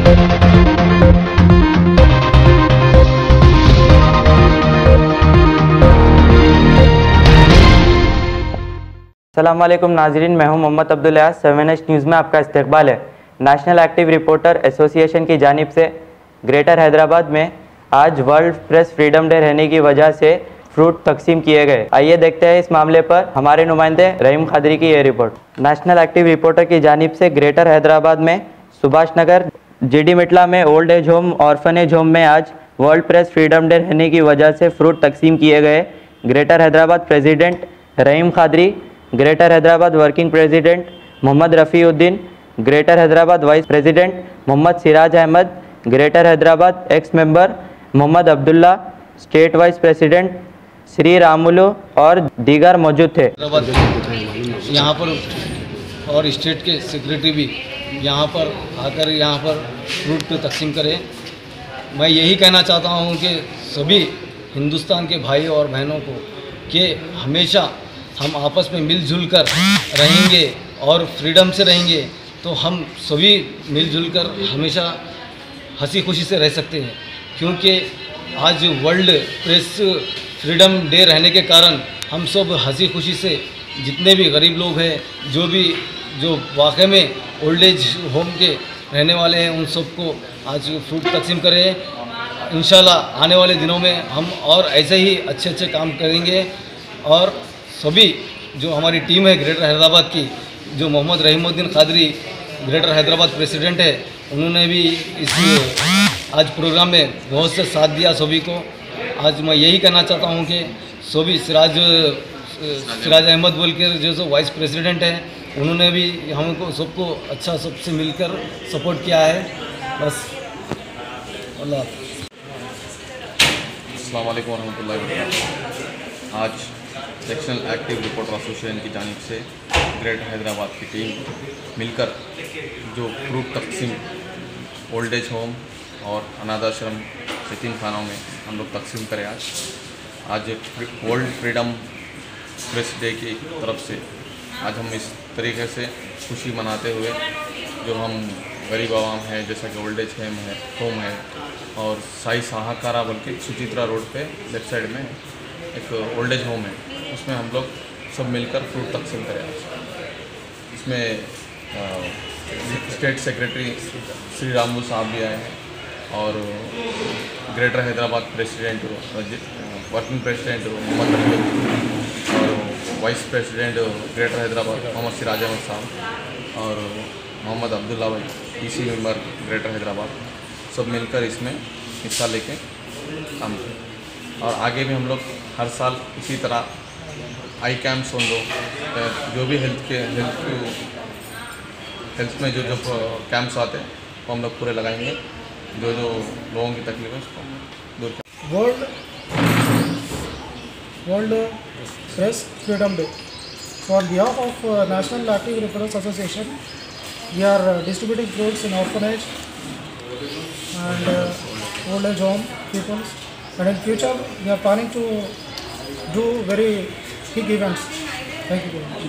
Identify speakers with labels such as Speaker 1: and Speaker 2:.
Speaker 1: अस्सलाम वालेकुम नाजरीन, मैं हूं मोहम्मद अब्दुल यास। 7H न्यूज़ में आपका इस्तकबाल है। नेशनल एक्टिव रिपोर्टर एसोसिएशन की जानिब से ग्रेटर हैदराबाद में आज वर्ल्ड प्रेस फ्रीडम डे रहने की वजह से फ्रूट तकसीम किए गए। आइए देखते हैं इस मामले पर हमारे नुमाइंदे रहीम खादरी की ये रिपोर्ट। नेशनल एक्टिव रिपोर्टर की जानिब से ग्रेटर हैदराबाद में सुभाष नगर जीडी मिटला में old age home orphanage home में आज वर्ल्ड प्रेस फ्रीडम डे रहने की वजह से फ्रूट तकसीम किए गए। Greater Hyderabad president Rahim Khadri, greater Hyderabad working president Mohammed Rafiuddin, greater Hyderabad vice president Mohammed Siraj Ahmed, greater Hyderabad ex member Mohammed Abdullah, state vice president Shri Ramulu और दीगर मौजूद थे।
Speaker 2: यहाँ पर और स्टेट के सेक्रेटरी भी यहाँ पर आकर यहाँ पर फ्रूट तकसीम करें। मैं यही कहना चाहता हूँ कि सभी हिंदुस्तान के भाई और बहनों को कि हमेशा हम आपस में मिलजुल कर रहेंगे और फ्रीडम से रहेंगे तो हम सभी मिलजुल कर हमेशा हंसी खुशी से रह सकते हैं। क्योंकि आज वर्ल्ड प्रेस फ्रीडम डे रहने के कारण हम सब हंसी खुशी से जितने भी गरीब लोग हैं, जो वाकई में ओल्ड एज होम के रहने वाले हैं, उन सबको आज फ्रूट तकसीम करें। इंशाल्लाह आने वाले दिनों में हम और ऐसे ही अच्छे अच्छे काम करेंगे। और सभी जो हमारी टीम है ग्रेटर हैदराबाद की, जो मोहम्मद रहीमुद्दीन खादरी ग्रेटर हैदराबाद प्रेसिडेंट है, उन्होंने भी इस आज प्रोग्राम में बहुत से साथ दिया सभी को। आज मैं यही कहना चाहता हूँ कि सभी सिराज अहमद बोल के जो वाइस प्रेसिडेंट है, उन्होंने भी हमको सबको अच्छा सबसे मिलकर सपोर्ट किया है। बस अल्लाह।
Speaker 3: अस्सलाम वालेकुम रहमतुल्लाहि व बरकातुहू। आज नेशनल एक्टिव रिपोर्टर एसोसिएशन की जानिब से ग्रेटर हैदराबाद की टीम मिलकर जो फ्रूट तकसीम ओल्ड एज होम और अनाथाश्रम यतीम खानों में हम लोग तकसीम करें। आज वर्ल्ड फ्रीडम प्रेस डे की तरफ से आज हम इस तरीके से खुशी मनाते हुए जो हम गरीब आवाम है, जैसा कि ओल्ड एज होम है और साई सहाकारा बल्कि सुचित्रा रोड पे लेफ्ट साइड में एक ओल्ड एज होम है, उसमें हम लोग सब मिलकर फ्रूट तकसीम करें। इसमें स्टेट सेक्रेटरी श्री रामुलु साहब भी आए हैं और greater Hyderabad president working president Mohammed Rafiuddin और vice president greater Hyderabad Mohammed Siraj Ahmed साहब और मोहम्मद अब्दुल्ला भाई पीसी मेंबर ग्रेटर हैदराबाद, सब मिलकर इसमें हिस्सा लेके काम करें। और आगे भी हम लोग हर साल इसी तरह आई कैम्प्स हों जो भी हेल्थ में जो कैंप्स आते हैं वो हम लोग पूरे लगाएंगे, जो लोगों की तकलीफ है उसको दूर करें।
Speaker 4: World press freedom day. So on behalf of National Active Reporters Association, we are distributing fruits in orphanage and old age home people, and in future we are planning to do very big events. Thank you very much.